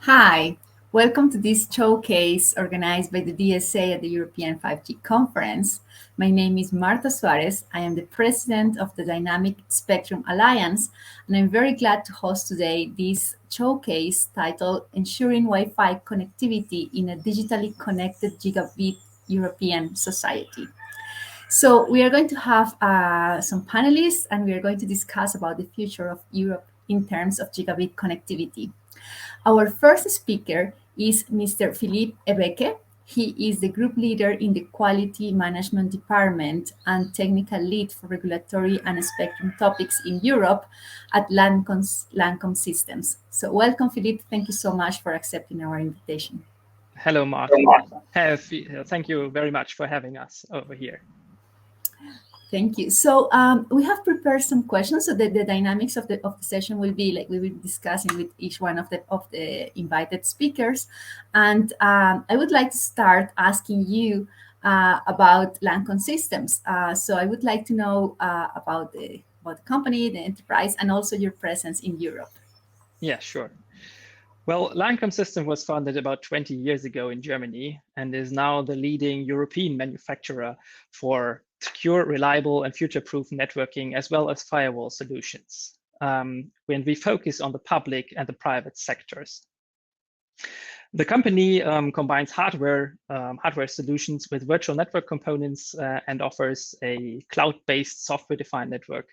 Hi, welcome to this showcase organized by the DSA at the European 5G conference. My name is Marta Suarez. I am the president of the Dynamic Spectrum Alliance, and I'm very glad to host today this showcase titled Ensuring Wi-Fi Connectivity in a Digitally Connected Gigabit European Society. So we are going to have some panelists, and we are going to discuss about the future of Europe in terms of gigabit connectivity. Our first speaker is Mr. Philippe Ebeke. He is the group leader in the Quality Management Department and technical lead for regulatory and spectrum topics in Europe at Lancome Systems. So welcome, Philippe. Thank you so much for accepting our invitation. Hello, Marta. Thank you very much for having us over here. Thank you. So we have prepared some questions. So the dynamics of the session will be like we will be discussing with each one of the invited speakers, and I would like to start asking you about Lancome Systems. So I would like to know about the company, the enterprise, and also your presence in Europe. Yeah, sure. Well, Lancome System was founded about 20 years ago in Germany and is now the leading European manufacturer for secure, reliable, and future-proof networking, as well as firewall solutions. When we focus on the public and the private sectors. The company combines hardware solutions with virtual network components and offers a cloud-based software-defined network.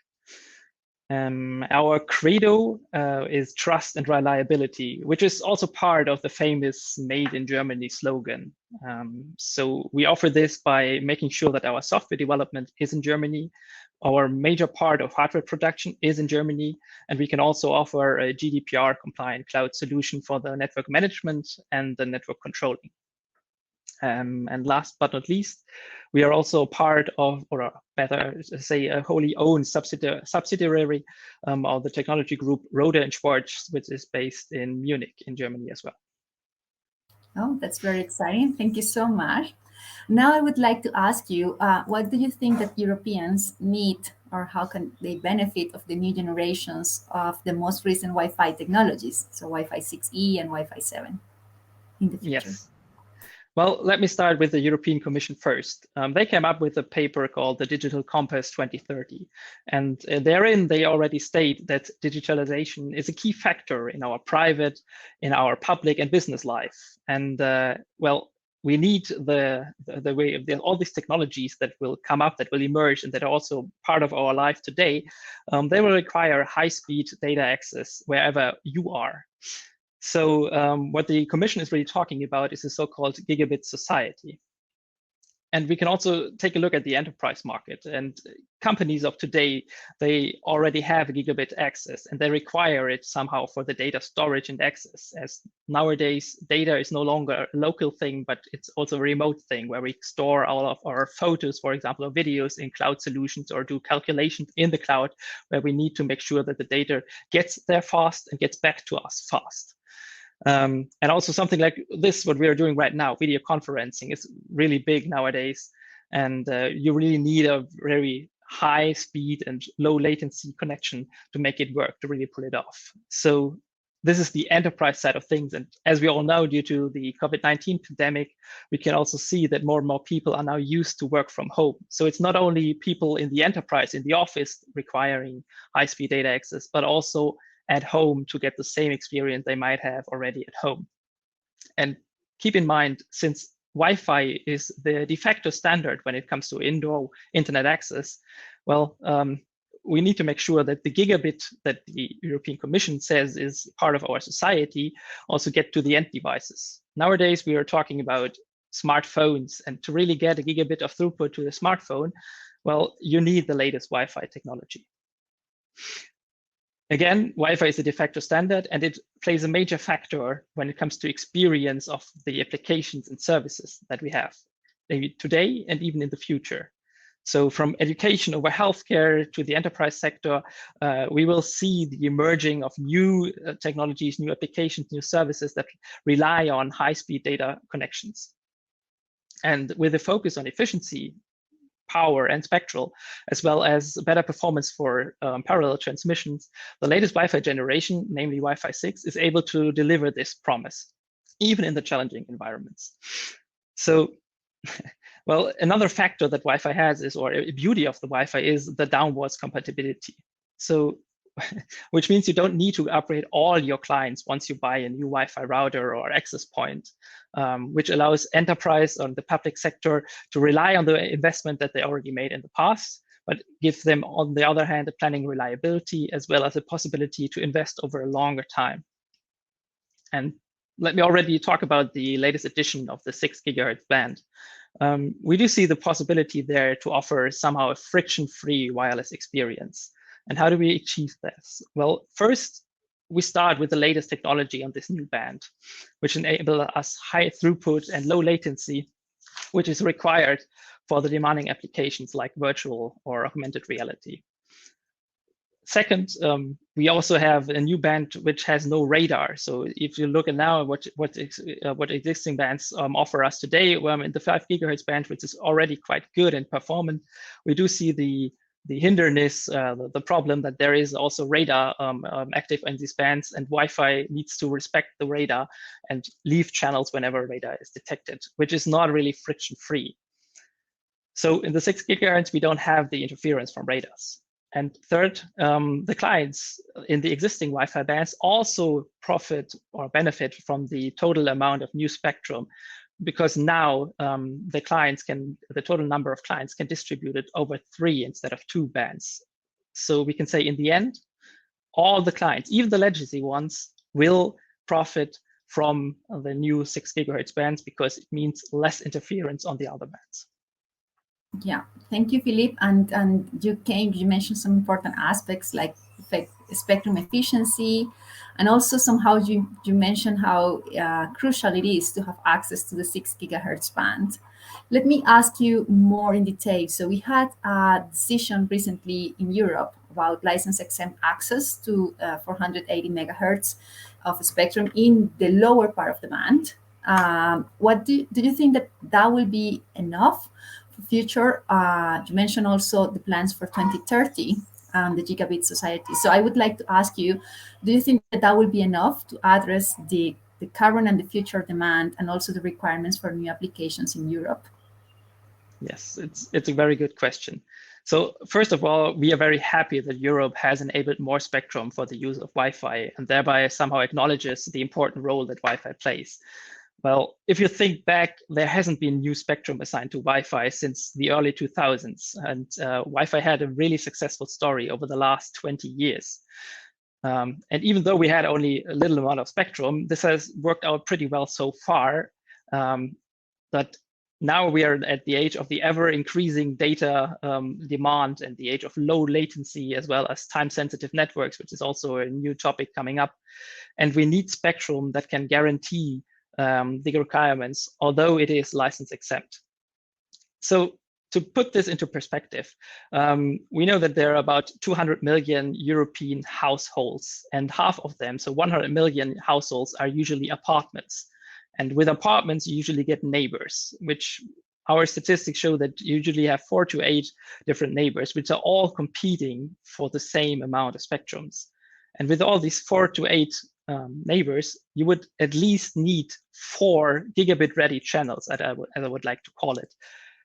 Our credo is trust and reliability, which is also part of the famous Made in Germany slogan. So we offer this by making sure that our software development is in Germany. Our major part of hardware production is in Germany, and we can also offer a GDPR compliant cloud solution for the network management and the network controlling. And last but not least, we are also part of, or better say, a wholly owned subsidiary of the technology group Rohde & Schwarz, which is based in Munich in Germany as well. Oh, that's very exciting. Thank you so much. Now I would like to ask you, what do you think that Europeans need, or how can they benefit of the new generations of the most recent Wi-Fi technologies, so Wi-Fi 6E and Wi-Fi 7 in the future? Yes. Well, let me start with the European Commission first. They came up with a paper called the Digital Compass 2030. And therein, they already state that digitalization is a key factor in our private, in our public and business life. And well, we need the way of all these technologies that will come up, that will emerge, and that are also part of our life today. They will require high-speed data access wherever you are. So what the Commission is really talking about is the so-called Gigabit society. And we can also take a look at the enterprise market. And companies of today, they already have a gigabit access, and they require it somehow for the data storage and access. As nowadays, data is no longer a local thing, but it's also a remote thing where we store all of our photos, for example, or videos in cloud solutions, or do calculations in the cloud, where we need to make sure that the data gets there fast and gets back to us fast. And also something like this, what we are doing right now, video conferencing, is really big nowadays. And you really need a very high speed and low latency connection to make it work, to really pull it off. So this is the enterprise side of things. And as we all know, due to the COVID-19 pandemic, we can also see that more and more people are now used to work from home. So it's not only people in the enterprise, in the office, requiring high-speed data access, but also at home to get the same experience they might have already at home. And keep in mind, since Wi-Fi is the de facto standard when it comes to indoor internet access, well, we need to make sure that the gigabit that the European Commission says is part of our society also get to the end devices. Nowadays, we are talking about smartphones, and to really get a gigabit of throughput to the smartphone, well, you need the latest Wi-Fi technology. Again, Wi-Fi is a de facto standard, and it plays a major factor when it comes to experience of the applications and services that we have, maybe today and even in the future. So from education over healthcare to the enterprise sector, we will see the emerging of new technologies, new applications, new services that rely on high-speed data connections. And with a focus on efficiency, power and spectral, as well as better performance for parallel transmissions, the latest Wi-Fi generation, namely Wi-Fi 6, is able to deliver this promise, even in the challenging environments. So, well, another factor that Wi-Fi has is, or a beauty of the Wi-Fi is the downwards compatibility. So, which means you don't need to upgrade all your clients once you buy a new Wi-Fi router or access point, which allows enterprise or the public sector to rely on the investment that they already made in the past, but gives them, on the other hand, a planning reliability as well as a possibility to invest over a longer time. And let me already talk about the latest edition of the 6 gigahertz band. We do see the possibility there to offer somehow a friction-free wireless experience. And how do we achieve this? Well, first, we start with the latest technology on this new band, which enables us high throughput and low latency, which is required for the demanding applications like virtual or augmented reality. Second, we also have a new band which has no radar. So if you look at now what existing bands offer us today, in the 5 gigahertz band, which is already quite good and performant, we do see the hindrance, the problem that there is also radar active in these bands, and Wi-Fi needs to respect the radar and leave channels whenever radar is detected, which is not really friction-free. So in the 6 gigahertz, we don't have the interference from radars. And third, the clients in the existing Wi-Fi bands also profit or benefit from the total amount of new spectrum, because now the total number of clients can distribute it over 3 instead of 2 bands. So we can say in the end, all the clients, even the legacy ones, will profit from the new 6 gigahertz bands because it means less interference on the other bands. Yeah, thank you, Philippe. And you mentioned some important aspects like spectrum efficiency, and also somehow you mentioned how crucial it is to have access to the 6 gigahertz band. Let me ask you more in detail. So we had a decision recently in Europe about license exempt access to 480 megahertz of spectrum in the lower part of the band. What do you think that will be enough for future? You mentioned also the plans for 2030, the Gigabit Society. So I would like to ask you, do you think that will be enough to address the current and the future demand, and also the requirements for new applications in Europe? Yes, it's a very good question. So first of all, we are very happy that Europe has enabled more spectrum for the use of Wi-Fi, and thereby somehow acknowledges the important role that Wi-Fi plays. Well, if you think back, there hasn't been new spectrum assigned to Wi-Fi since the early 2000s, and Wi-Fi had a really successful story over the last 20 years. And even though we had only a little amount of spectrum, this has worked out pretty well so far. But now we are at the age of the ever-increasing data demand and the age of low latency, as well as time-sensitive networks, which is also a new topic coming up. And we need spectrum that can guarantee the requirements, although it is license exempt. So to put this into perspective, we know that there are about 200 million European households, and half of them, so 100 million households, are usually apartments. And with apartments, you usually get neighbors, which our statistics show that you usually have 4 to 8 different neighbors, which are all competing for the same amount of spectrums. And with all these 4 to 8 neighbors, you would at least need 4 gigabit-ready channels, as I would like to call it.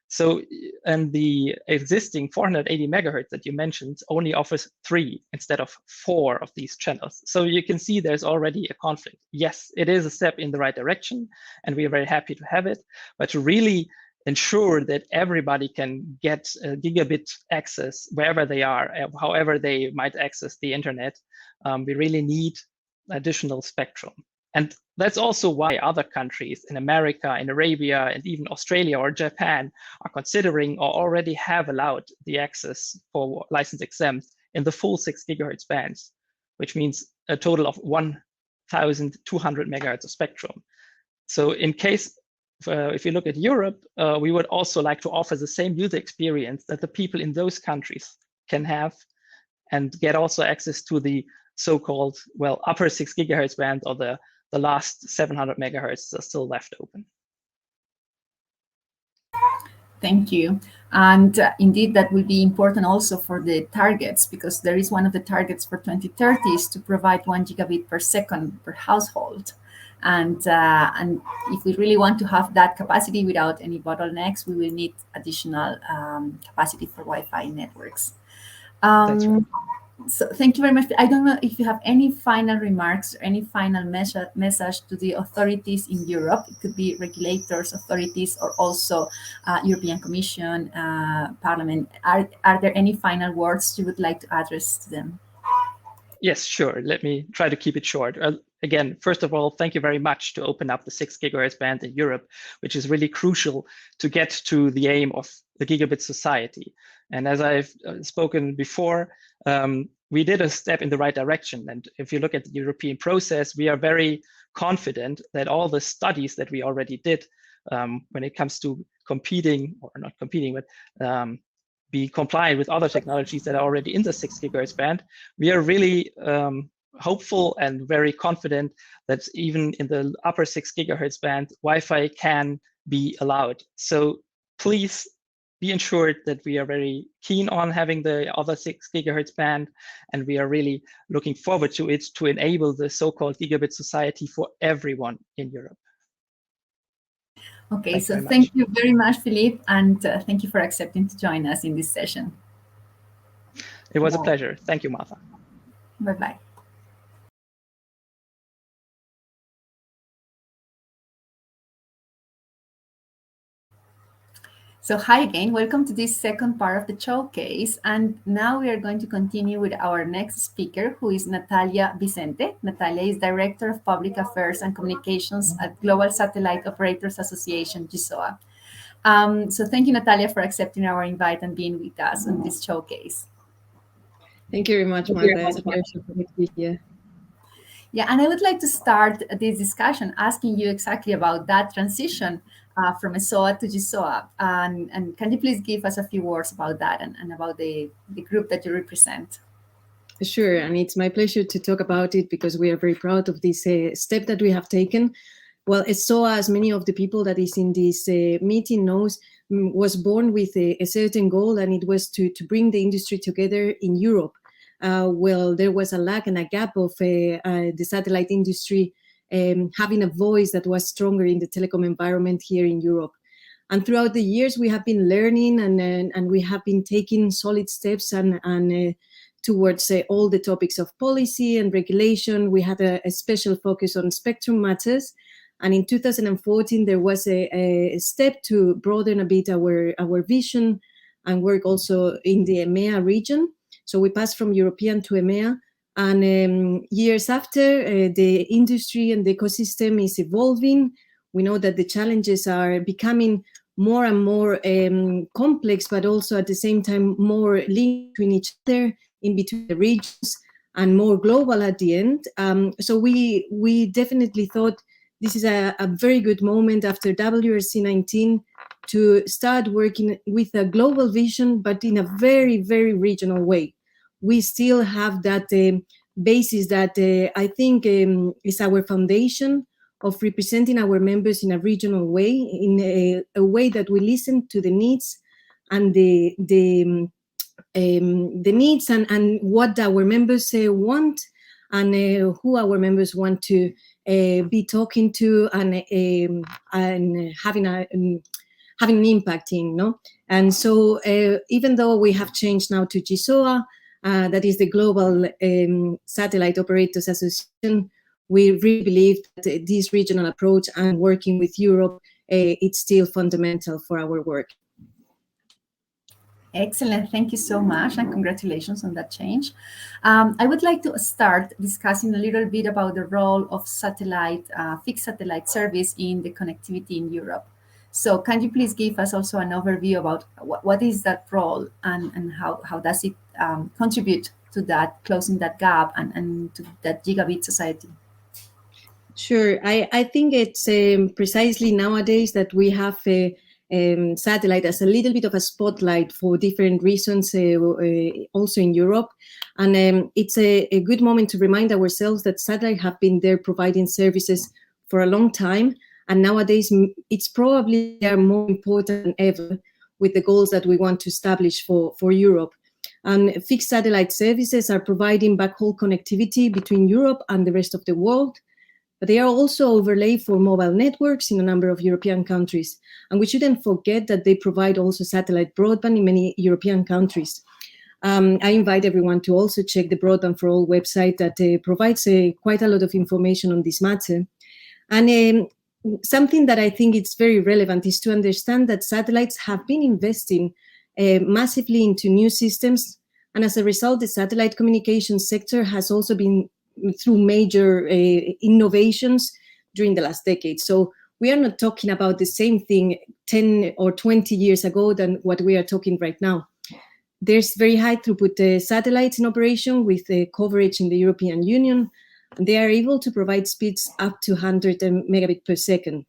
So, and the existing 480 megahertz that you mentioned only offers 3 instead of 4 of these channels. So you can see there's already a conflict. Yes, it is a step in the right direction, and we are very happy to have it. But to really ensure that everybody can get gigabit access wherever they are, however they might access the internet, we really need additional spectrum. And that's also why other countries in America, in Arabia, and even Australia or Japan are considering or already have allowed the access for license exempt in the full 6 gigahertz bands, which means a total of 1,200 megahertz of spectrum. So in case, if you look at Europe, we would also like to offer the same user experience that the people in those countries can have, and get also access to the so-called, well, upper 6 gigahertz band, or the last 700 megahertz are still left open. Thank you. And indeed, that will be important also for the targets, because there is one of the targets for 2030 is to provide 1 gigabit per second per household. And if we really want to have that capacity without any bottlenecks, we will need additional capacity for Wi-Fi networks. That's right. So thank you very much. I don't know if you have any final remarks or any final message to the authorities in Europe. It could be regulators, authorities, or also European Commission, Parliament. Are there any final words you would like to address to them? Yes, sure. Let me try to keep it short. Again, first of all, thank you very much to open up the 6 gigahertz band in Europe, which is really crucial to get to the aim of the gigabit society. And as I've spoken before, we did a step in the right direction. And if you look at the European process, we are very confident that all the studies that we already did when it comes to competing, or not competing, but be compliant with other technologies that are already in the 6 gigahertz band, we are really hopeful and very confident that even in the upper 6 gigahertz band, Wi-Fi can be allowed. So please be ensured that we are very keen on having the other 6 gigahertz band, and we are really looking forward to it to enable the so-called gigabit society for everyone in Europe. Okay, so thank you very much, Philippe, and thank you for accepting to join us in this session. It was a pleasure. Thank you, Martha. Bye-bye. So hi again, welcome to this second part of the showcase. And now we are going to continue with our next speaker, who is Natalia Vicente. Natalia is Director of Public Affairs and Communications at Global Satellite Operators Association, GSOA. So thank you, Natalia, for accepting our invite and being with us on this showcase. Thank you very much, Martha. It's a pleasure for me to be here. Yeah, and I would like to start this discussion asking you exactly about that transition from ESOA to GSOA. And can you please give us a few words about that and about the group that you represent? Sure, and it's my pleasure to talk about it because we are very proud of this step that we have taken. Well, ESOA, as many of the people that is in this meeting knows, was born with a certain goal, and it was to bring the industry together in Europe. Well, there was a lack and a gap of the satellite industry having a voice that was stronger in the telecom environment here in Europe. And throughout the years, we have been learning and we have been taking solid steps and towards all the topics of policy and regulation. We had a special focus on spectrum matters. And in 2014, there was a step to broaden a bit our vision and work also in the EMEA region. So we passed from European to EMEA. And years after, the industry and the ecosystem is evolving. We know that the challenges are becoming more and more complex, but also at the same time more linked between each other, in between the regions, and more global at the end. So we definitely thought this is a very good moment after WRC 19 to start working with a global vision, but in a very, very regional way. We still have that basis that I think is our foundation of representing our members in a regional way, in a way that we listen to the needs and the needs and what our members want and who our members want to be talking to and having an impact in, no? And so even though we have changed now to GSOA, that is the Global Satellite Operators Association, we really believe that this regional approach and working with Europe, it's still fundamental for our work. Excellent. Thank you so much, and congratulations on that change. I would like to start discussing a little bit about the role of satellite, fixed satellite service in the connectivity in Europe. So can you please give us also an overview about what is that role and how does it contribute to that, closing that gap and to that gigabit society? Sure. I think it's precisely nowadays that we have satellite as a little bit of a spotlight for different reasons, also in Europe. And it's a good moment to remind ourselves that satellite have been there providing services for a long time. And nowadays, it's probably more important than ever. with the goals that we want to establish for Europe. And fixed satellite services are providing backhaul connectivity between Europe and the rest of the world, but they are also overlaid for mobile networks in a number of European countries. And we shouldn't forget that they provide also satellite broadband in many European countries. I invite everyone to also check the Broadband for All website that provides quite a lot of information on this matter. And something that I think is very relevant is to understand that satellites have been investing massively into new systems. And as a result, the satellite communications sector has also been through major innovations during the last decade. So we are not talking about the same thing 10 or 20 years ago than what we are talking right now. There's very high throughput satellites in operation with coverage in the European Union. They are able to provide speeds up to 100 megabit per second.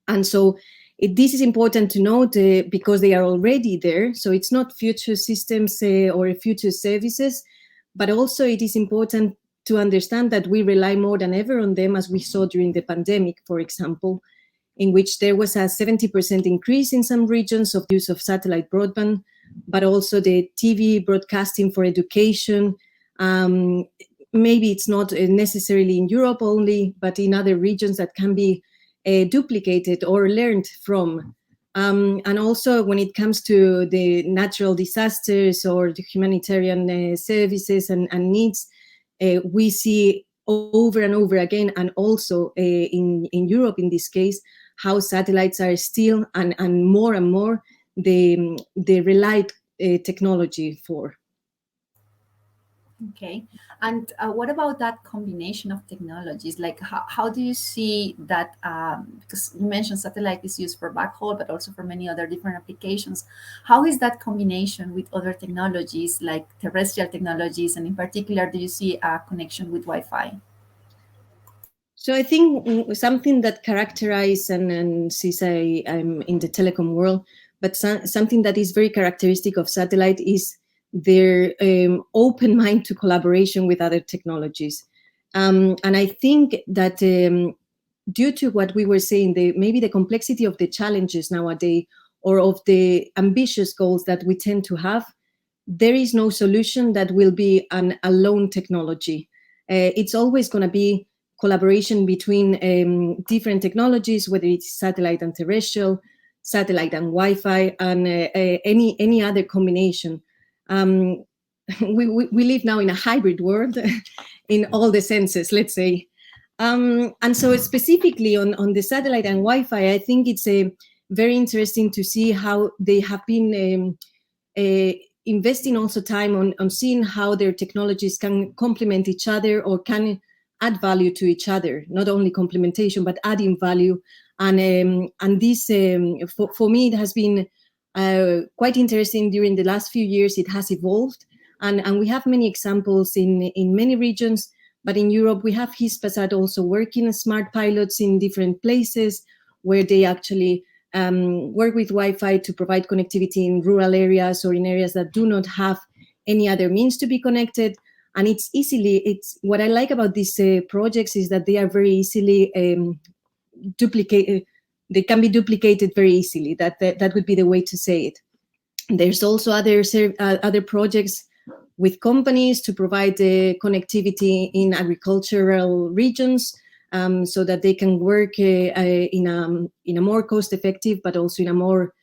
And so this is important to note because they are already there. So it's not future systems or future services, but also it is important to understand that we rely more than ever on them, as we saw during the pandemic, for example, in which there was a 70% increase in some regions of use of satellite broadband, but also the TV broadcasting for education. Maybe it's not necessarily in Europe only, but in other regions that can be duplicated or learned from. And also when it comes to the natural disasters or the humanitarian services and needs, we see over and over again, and also in Europe in this case, how satellites are still and more the relied technology for. Okay. And what about that combination of technologies? Like, how do you see that? Because you mentioned satellite is used for backhaul, but also for many other different applications. How is that combination with other technologies, like terrestrial technologies? And in particular, do you see a connection with Wi-Fi? So I think something that characterizes, and since I'm in the telecom world, but something that is very characteristic of satellite is their open mind to collaboration with other technologies. And I think that due to what we were saying, maybe the complexity of the challenges nowadays, or of the ambitious goals that we tend to have, there is no solution that will be an alone technology. It's always going to be collaboration between different technologies, whether it's satellite and terrestrial, satellite and Wi-Fi, and any other combination. We live now in a hybrid world in all the senses, let's say. And so specifically on the satellite and Wi-Fi, I think it's very interesting to see how they have been investing also time on seeing how their technologies can complement each other or can add value to each other, not only complementation, but adding value. And this, for me, it has been quite interesting during the last few years. It has evolved, and we have many examples in many regions, but in Europe, we have Hispasat also working as smart pilots in different places where they actually work with Wi-Fi to provide connectivity in rural areas or in areas that do not have any other means to be connected. And it's what I like about these projects is that they are very easily duplicated. They can be duplicated very easily. That would be the way to say it. There's also other projects with companies to provide connectivity in agricultural regions, so that they can work in a more cost-effective, but also in a more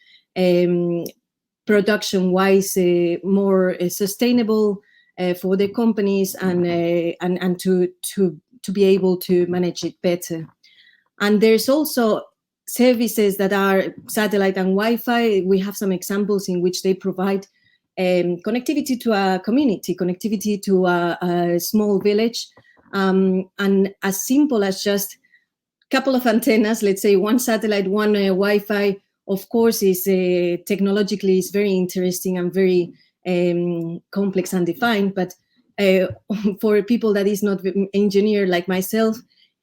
production-wise, more sustainable for the companies, and to be able to manage it better. And there's also services that are satellite and Wi-Fi. We have some examples in which they provide connectivity to a community, connectivity to a small village, and as simple as just a couple of antennas, let's say one satellite, one Wi-Fi, of course, is technologically is very interesting and very complex and defined, but for people that is not engineer like myself,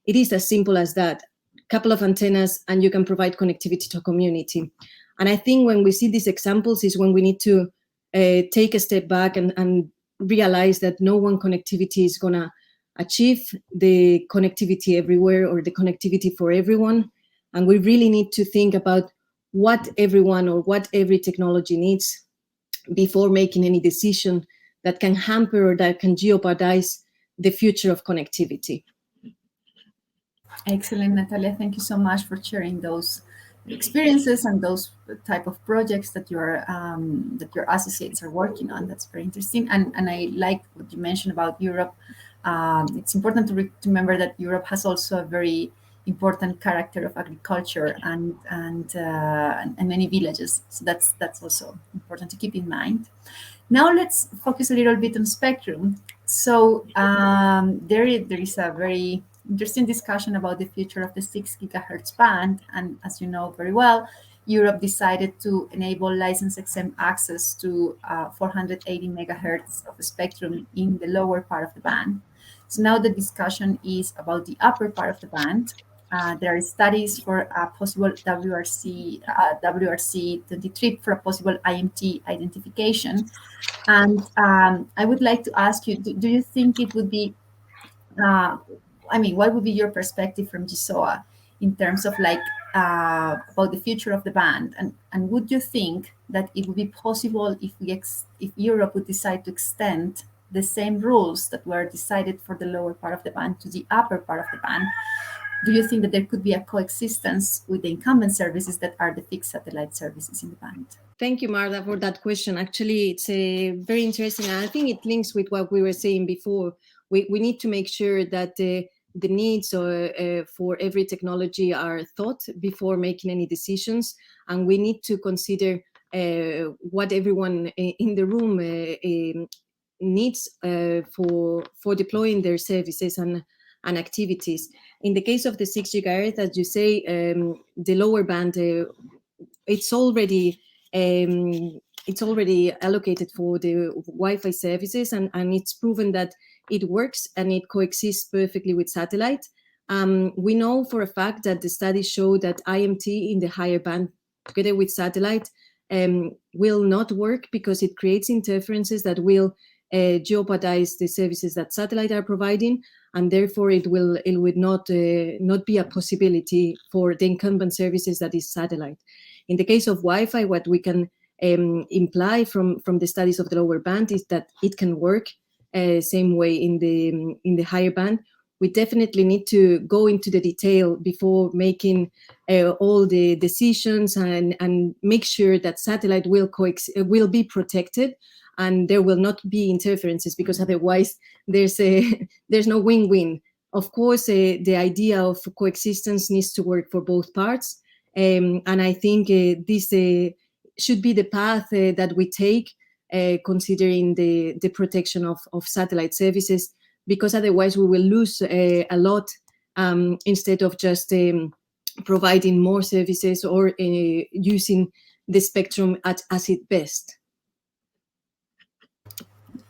it is as simple as that. Couple of antennas and you can provide connectivity to a community. And I think when we see these examples is when we need to take a step back and realize that no one connectivity is going to achieve the connectivity everywhere or the connectivity for everyone. And we really need to think about what everyone or what every technology needs before making any decision that can hamper or that can jeopardize the future of connectivity. Excellent, Natalia. Thank you so much for sharing those experiences and those type of projects that that your associates are working on. That's very interesting. And I like what you mentioned about Europe. It's important to remember that Europe has also a very important character of agriculture and many villages. So that's also important to keep in mind. Now let's focus a little bit on spectrum. So there is a very interesting discussion about the future of the 6 gigahertz band. And as you know very well, Europe decided to enable license XM access to 480 megahertz of spectrum in the lower part of the band. So now the discussion is about the upper part of the band. There are studies for a possible WRC23 for a possible IMT identification. And I would like to ask you, do you think it would be, what would be your perspective from GSOA in terms of about the future of the band? And would you think that it would be possible if Europe would decide to extend the same rules that were decided for the lower part of the band to the upper part of the band? Do you think that there could be a coexistence with the incumbent services that are the fixed satellite services in the band? Thank you, Marta, for that question. Actually, it's very interesting. And I think it links with what we were saying before. We need to make sure that the needs for every technology are thought before making any decisions. And we need to consider what everyone in the room needs for deploying their services and activities. In the case of the 6 gigahertz, as you say, the lower band, it's already allocated for the Wi-Fi services, and it's proven that it works and it coexists perfectly with satellite. We know for a fact that the studies show that IMT in the higher band together with satellite will not work because it creates interferences that will jeopardize the services that satellite are providing, and therefore it would not be a possibility for the incumbent services that is satellite. In the case of Wi-Fi, what we can imply from the studies of the lower band is that it can work same way in the higher band. We definitely need to go into the detail before making all the decisions and make sure that satellite will be protected and there will not be interferences, because otherwise there's no win-win. Of course, the idea of coexistence needs to work for both parts. And I think this should be the path that we take, considering the protection of satellite services, because otherwise we will lose a lot instead of just providing more services or using the spectrum as it best.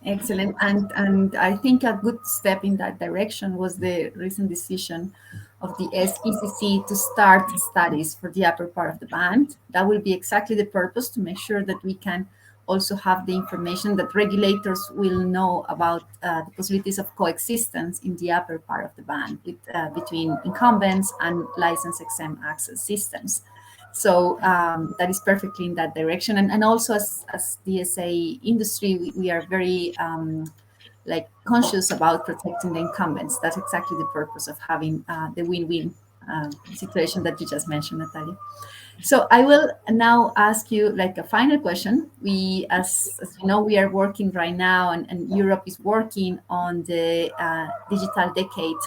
Excellent. And I think a good step in that direction was the recent decision of the SECC to start studies for the upper part of the band. That will be exactly the purpose, to make sure that we can also have the information that regulators will know about the possibilities of coexistence in the upper part of the band between incumbents and licensed XM access systems. So that is perfectly in that direction. And also as DSA industry, we are very conscious about protecting the incumbents. That's exactly the purpose of having the win-win situation that you just mentioned, Natalia. So I will now ask you a final question. We, as you know, we are working right now, and Europe is working on the digital decade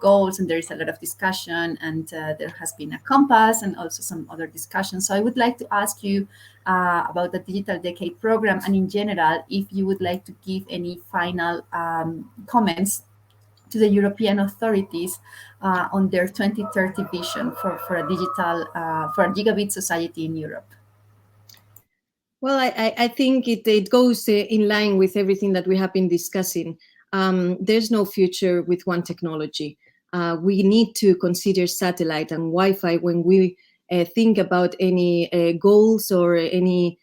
goals, and there is a lot of discussion, and there has been a compass and also some other discussions. So I would like to ask you about the digital decade program, and in general, if you would like to give any final comments to the European authorities on their 2030 vision for a digital, for a gigabit society in Europe. Well, I think it goes in line with everything that we have been discussing. There's no future with one technology. We need to consider satellite and Wi-Fi when we think about any goals or any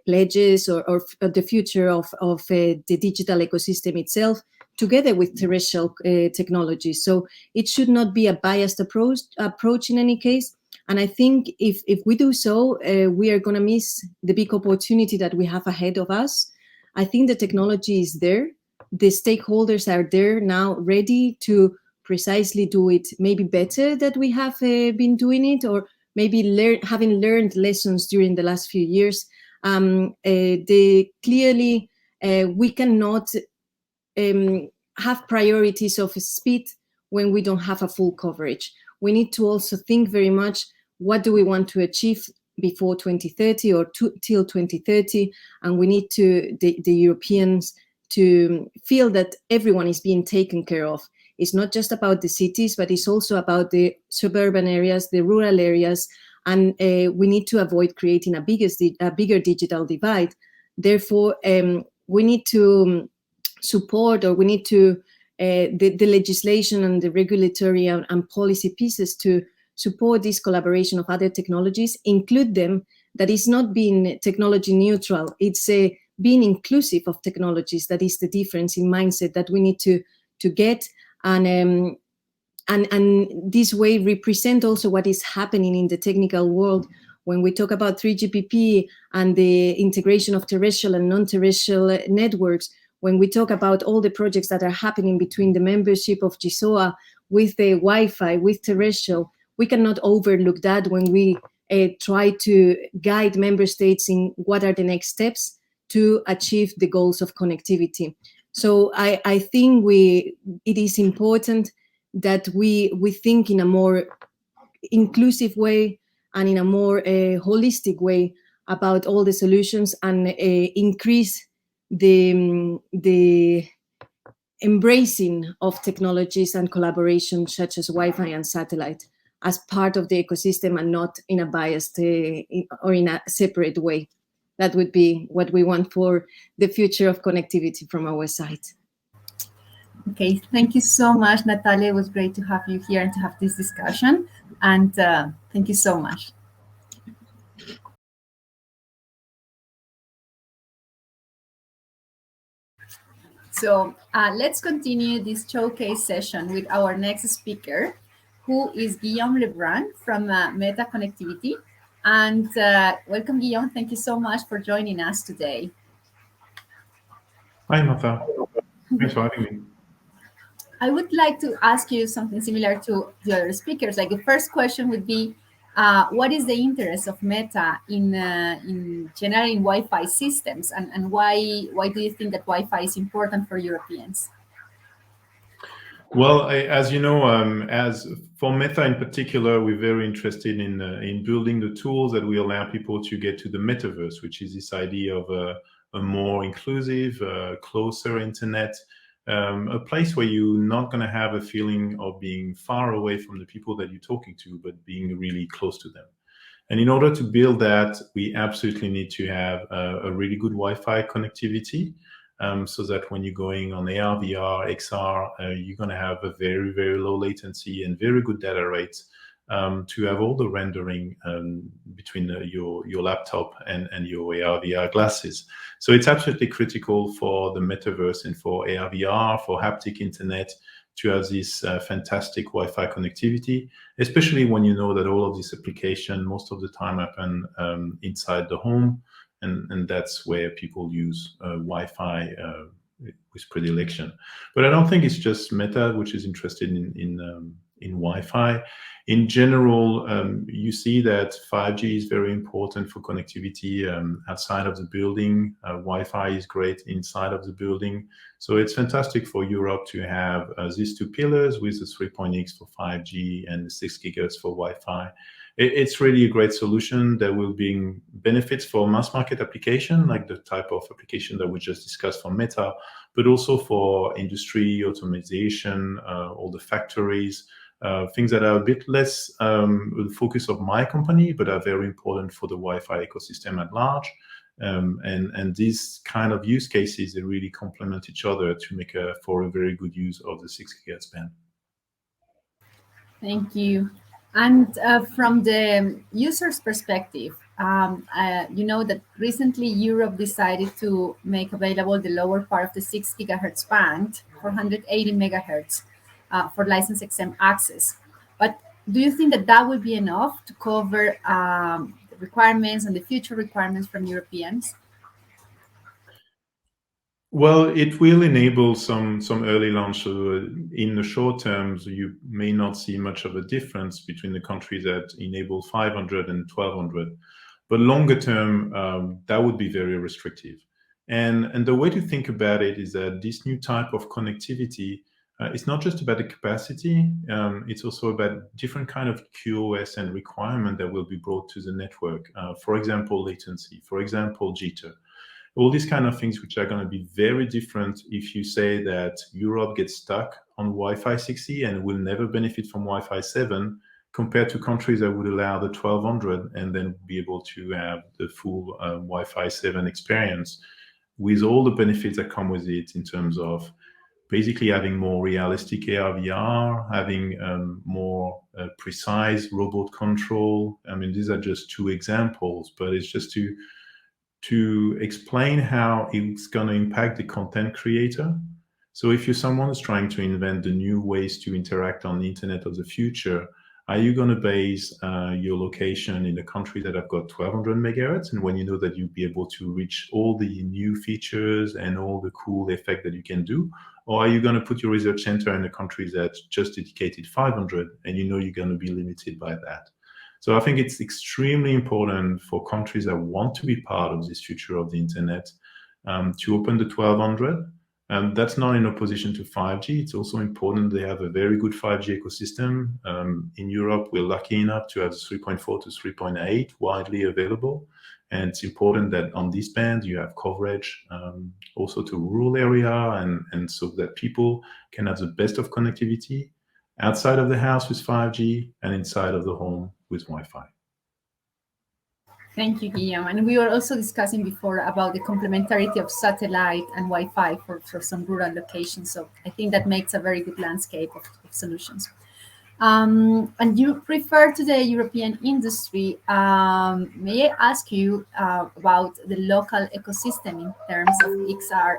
pledges or the future of the digital ecosystem itself, together with terrestrial technology. So it should not be a biased approach in any case. And I think if we do so, we are going to miss the big opportunity that we have ahead of us. I think the technology is there. The stakeholders are there now, ready to precisely do it maybe better than we have been doing it, or maybe having learned lessons during the last few years. Clearly, we cannot have priorities of speed when we don't have a full coverage. We need to also think very much, what do we want to achieve before 2030 or till 2030? And we need the Europeans to feel that everyone is being taken care of. It's not just about the cities, but it's also about the suburban areas, the rural areas, and we need to avoid creating a bigger digital divide. Therefore, we need to support, or we need to the legislation and the regulatory and policy pieces to support this collaboration of other technologies, include them. That is not being technology neutral. It's being inclusive of technologies. That is the difference in mindset that we need to get, and this way represent also what is happening in the technical world. When we talk about 3GPP and the integration of terrestrial and non-terrestrial networks, when we talk about all the projects that are happening between the membership of GSOA with the Wi-Fi, with terrestrial, we cannot overlook that when we try to guide member states in what are the next steps to achieve the goals of connectivity. So I think it is important that we think in a more inclusive way and in a more holistic way about all the solutions, and increase the embracing of technologies and collaboration such as Wi-Fi and satellite as part of the ecosystem, and not in a biased or in a separate way. That would be what we want for the future of connectivity from our side. Okay, thank you so much, Natalia. It was great to have you here and to have this discussion. And thank you so much. So let's continue this showcase session with our next speaker, who is Guillaume Lebrun from Meta Connectivity. And welcome, Guillaume. Thank you so much for joining us today. Hi, Martha. Thanks for having me. I would like to ask you something similar to the other speakers. Like, the first question would be, what is the interest of Meta in general in Wi-Fi systems, and why do you think that Wi-Fi is important for Europeans? Well, as you know, as for Meta in particular, we're very interested in building the tools that will allow people to get to the Metaverse, which is this idea of a more inclusive, closer internet, a place where you're not going to have a feeling of being far away from the people that you're talking to, but being really close to them. And in order to build that, we absolutely need to have a really good Wi-Fi connectivity, so that when you're going on AR, VR, XR, you're going to have a very, very low latency and very good data rates to have all the rendering between your laptop and your AR, VR glasses. So it's absolutely critical for the Metaverse and for AR, VR, for haptic internet, to have this fantastic Wi-Fi connectivity, especially when you know that all of this application most of the time happen inside the home, and that's where people use Wi-Fi with predilection. But I don't think it's just Meta which is interested in Wi-Fi. In general, you see that 5G is very important for connectivity outside of the building. Wi-Fi is great inside of the building. So it's fantastic for Europe to have these two pillars with the 3.x for 5G and the 6 GHz for Wi-Fi. It's really a great solution that will bring benefits for mass market application, like the type of application that we just discussed for Meta, but also for industry, automation, all the factories, things that are a bit less the focus of my company, but are very important for the Wi-Fi ecosystem at large. And these kind of use cases, they really complement each other to make for a very good use of the 6 GHz band. Thank you. And from the user's perspective, you know that recently Europe decided to make available the lower part of the 6 GHz band, 480 megahertz, for license exempt access. But Do you think that that will be enough to cover the requirements and the future requirements from Europeans? Well, it will enable some early launch. In the short term, you may not see much of a difference between the countries that enable 500 and 1200. But longer term, that would be very restrictive. And the way to think about it is that this new type of connectivity, it's not just about the capacity, it's also about different kind of QoS and requirement that will be brought to the network. For example, latency, for example, jitter. All these kind of things which are going to be very different if you say that Europe gets stuck on Wi-Fi 6E and will never benefit from Wi-Fi 7 compared to countries that would allow the 1200 and then be able to have the full Wi-Fi 7 experience with all the benefits that come with it in terms of basically having more realistic AR, VR, having more precise robot control. I mean, these are just two examples, but it's just to explain how it's going to impact the content creator. So if you're someone who's trying to invent the new ways to interact on the internet of the future, are you going to base your location in a country that have got 1200 megahertz, and when you know that you'll be able to reach all the new features and all the cool effect that you can do? Or are you going to put your research center in a country that's just dedicated 500 and you know you're going to be limited by that? So I think it's extremely important for countries that want to be part of this future of the internet to open the 1200. That's not in opposition to 5G. It's also important they have a very good 5G ecosystem. In Europe, we're lucky enough to have 3.4 to 3.8 widely available. And it's important that on this band, you have coverage also to rural area and so that people can have the best of connectivity outside of the house with 5G and inside of the home with Wi-Fi. Thank you, Guillaume. And we were also discussing before about the complementarity of satellite and Wi-Fi for some rural locations. So I think that makes a very good landscape of solutions. And you refer to the European industry. May I ask you about the local ecosystem in terms of XR,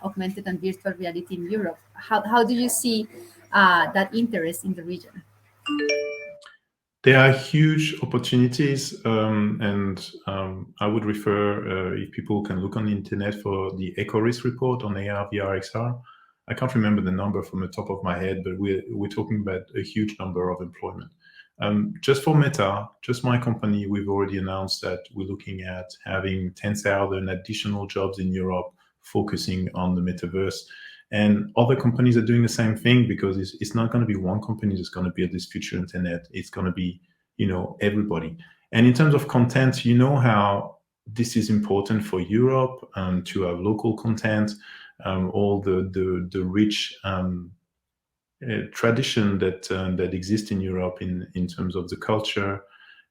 augmented and virtual reality in Europe? How do you see that interest in the region? There are huge opportunities, and I would refer, if people can look on the internet for the EcoRIS report on AR, VR, XR. I can't remember the number from the top of my head, but we're talking about a huge number of employment. Just for Meta, just my company, we've already announced that we're looking at having 10,000 additional jobs in Europe focusing on the metaverse. And other companies are doing the same thing because it's not going to be one company that's going to build this future internet. It's going to be, everybody. And in terms of content, how this is important for Europe to have local content, all the rich tradition that exists in Europe in terms of the culture,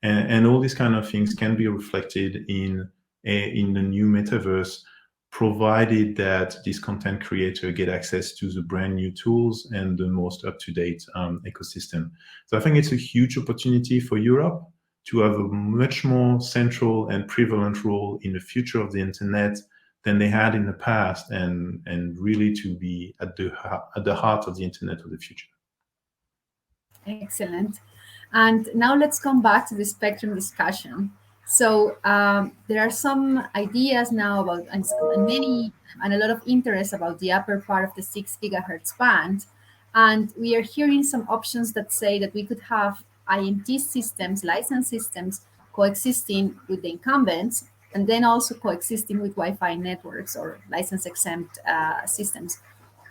and all these kind of things can be reflected in the new metaverse, provided that this content creator get access to the brand new tools and the most up-to-date ecosystem. So I think it's a huge opportunity for Europe to have a much more central and prevalent role in the future of the internet than they had in the past, and really to be at the heart of the internet of the future. Excellent. And now let's come back to the spectrum discussion. So there are some ideas now about, and a lot of interest about the upper part of the 6 gigahertz band. And we are hearing some options that say that we could have IMT systems, license systems, coexisting with the incumbents, and then also coexisting with Wi-Fi networks or license-exempt systems.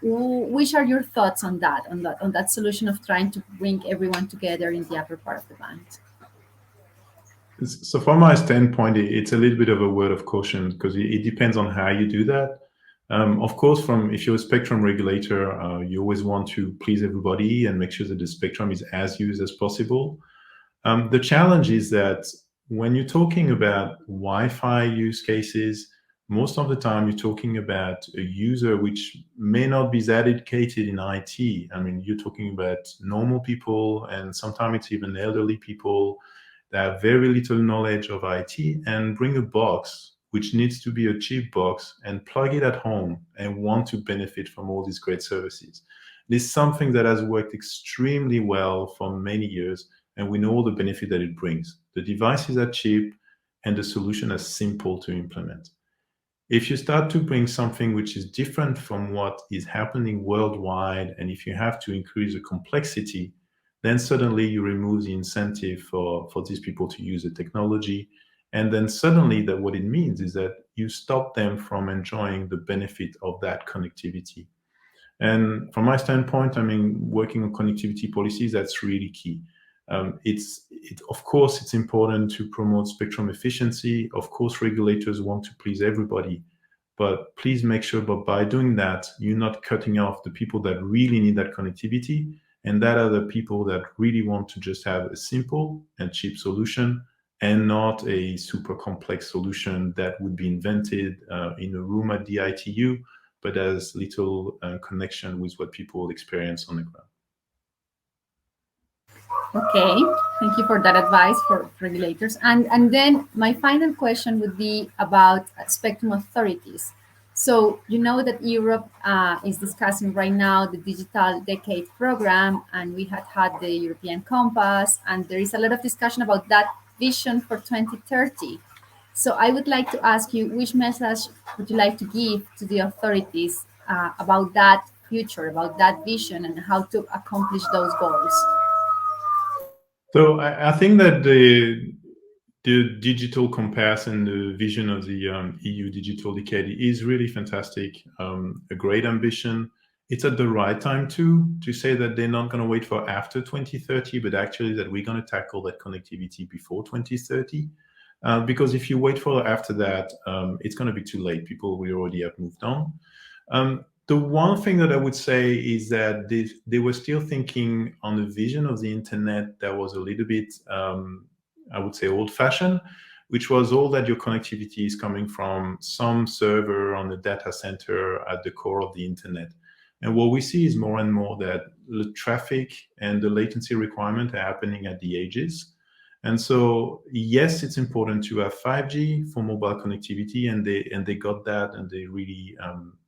Which are your thoughts on that solution of trying to bring everyone together in the upper part of the band? So from my standpoint, it's a little bit of a word of caution because it depends on how you do that. Of course, if you're a spectrum regulator, you always want to please everybody and make sure that the spectrum is as used as possible. The challenge is that when you're talking about Wi-Fi use cases, most of the time you're talking about a user which may not be that educated in IT. I mean, you're talking about normal people, and sometimes it's even elderly people that have very little knowledge of IT and bring a box which needs to be a cheap box and plug it at home and want to benefit from all these great services. This is something that has worked extremely well for many years, and we know all the benefit that it brings. The devices are cheap, and the solution is simple to implement. If you start to bring something which is different from what is happening worldwide, and if you have to increase the complexity, then suddenly you remove the incentive for these people to use the technology. And then suddenly that what it means is that you stop them from enjoying the benefit of that connectivity. And from my standpoint, I mean, working on connectivity policies, that's really key. Of course, it's important to promote spectrum efficiency. Of course, regulators want to please everybody, but please make sure that by doing that, you're not cutting off the people that really need that connectivity, and that are the people that really want to just have a simple and cheap solution and not a super complex solution that would be invented in a room at the ITU, but has little connection with what people experience on the ground. Okay, thank you for that advice for regulators. And then my final question would be about spectrum authorities. So you know that Europe is discussing right now the Digital Decade program, and we had the European Compass, and there is a lot of discussion about that vision for 2030. So I would like to ask you, which message would you like to give to the authorities about that future, about that vision, and how to accomplish those goals? So I think that the digital compass and the vision of the EU Digital Decade is really fantastic, a great ambition. It's at the right time to say that they're not going to wait for after 2030, but actually that we're going to tackle that connectivity before 2030. Because if you wait for after that, it's going to be too late. People will already have moved on. The one thing that I would say is that they were still thinking on the vision of the internet that was a little bit, I would say, old-fashioned, which was all that your connectivity is coming from some server on the data center at the core of the internet. And what we see is more and more that the traffic and the latency requirement are happening at the edges. And so, yes, it's important to have 5G for mobile connectivity, and they got that, and they really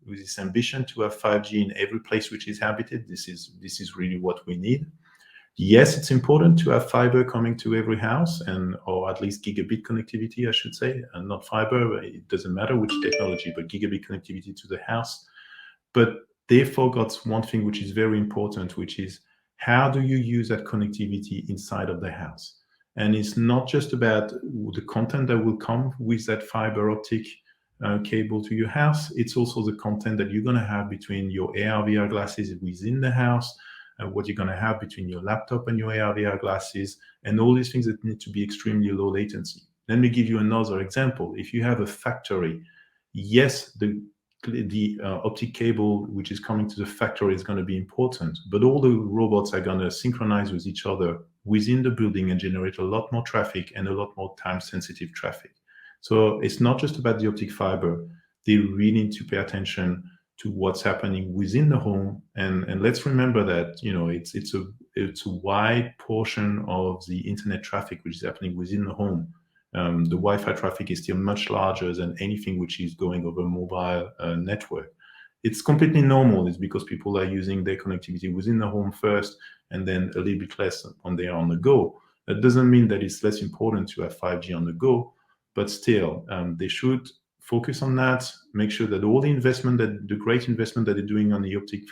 with this ambition to have 5G in every place which is habited. This is really what we need. Yes, it's important to have fiber coming to every house, or at least gigabit connectivity, I should say, and not fiber. It doesn't matter which technology, but gigabit connectivity to the house. But they forgot one thing which is very important, which is how do you use that connectivity inside of the house? And it's not just about the content that will come with that fiber optic cable to your house. It's also the content that you're going to have between your AR/VR glasses within the house, what you're going to have between your laptop and your AR/VR glasses, and all these things that need to be extremely low latency. Let me give you another example. If you have a factory, yes, the optic cable which is coming to the factory is going to be important, but all the robots are going to synchronize with each other within the building and generate a lot more traffic and a lot more time-sensitive traffic. So it's not just about the optic fiber. They really need to pay attention to what's happening within the home, and let's remember that it's a wide portion of the internet traffic which is happening within the home. The Wi-Fi traffic is still much larger than anything which is going over mobile network. It's completely normal. It's because people are using their connectivity within the home first, and then a little bit less when they are on the go. That doesn't mean that it's less important to have 5G on the go, but still, they should focus on that. Make sure that all the great investment that they're doing on the optic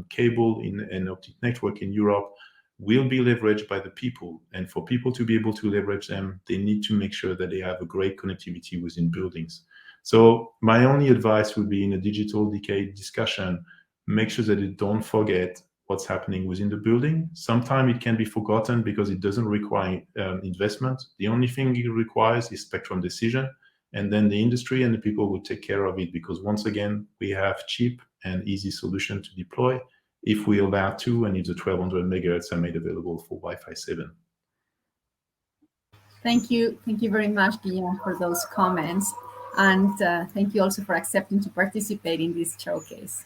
cable and optic network in Europe will be leveraged by the people. And for people to be able to leverage them, they need to make sure that they have a great connectivity within buildings. So my only advice would be, in a digital decade discussion, make sure that you don't forget what's happening within the building. Sometimes it can be forgotten because it doesn't require investment. The only thing it requires is spectrum decision, and then the industry and the people will take care of it, because once again, we have cheap and easy solution to deploy if we allow to, and if the 1200 megahertz are made available for Wi-Fi 7. Thank you very much, Guillaume, for those comments, and thank you also for accepting to participate in this showcase.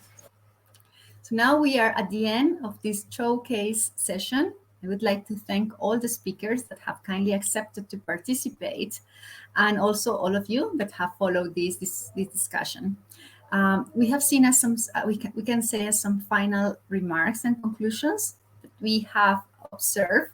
So now we are at the end of this showcase session. I would like to thank all the speakers that have kindly accepted to participate, and also all of you that have followed this discussion. We have seen as some, we can say as some final remarks and conclusions, that we have observed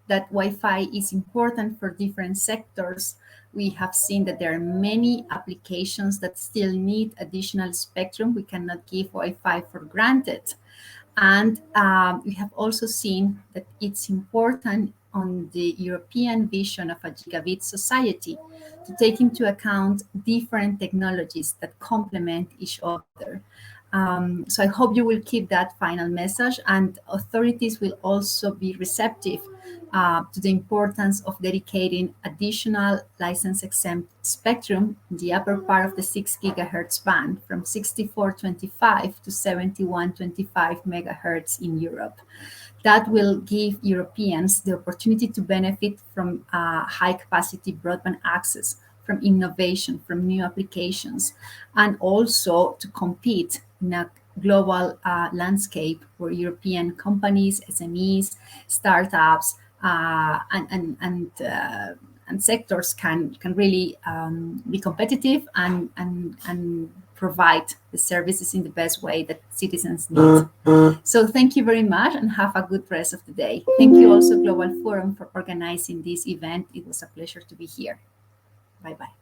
that Wi-Fi is important for different sectors. We have seen that there are many applications that still need additional spectrum. We cannot give Wi-Fi for granted. And we have also seen that it's important on the European vision of a gigabit society to take into account different technologies that complement each other. So I hope you will keep that final message, and authorities will also be receptive to the importance of dedicating additional license-exempt spectrum in the upper part of the 6 gigahertz band from 6425 to 7125 megahertz in Europe. That will give Europeans the opportunity to benefit from high-capacity broadband access, from innovation, from new applications, and also to compete in a global landscape where European companies, SMEs, startups, and sectors can really be competitive and provide the services in the best way that citizens need. So thank you very much and have a good rest of the day. Thank you also Global Forum for organizing this event. It was a pleasure to be here. Bye-bye.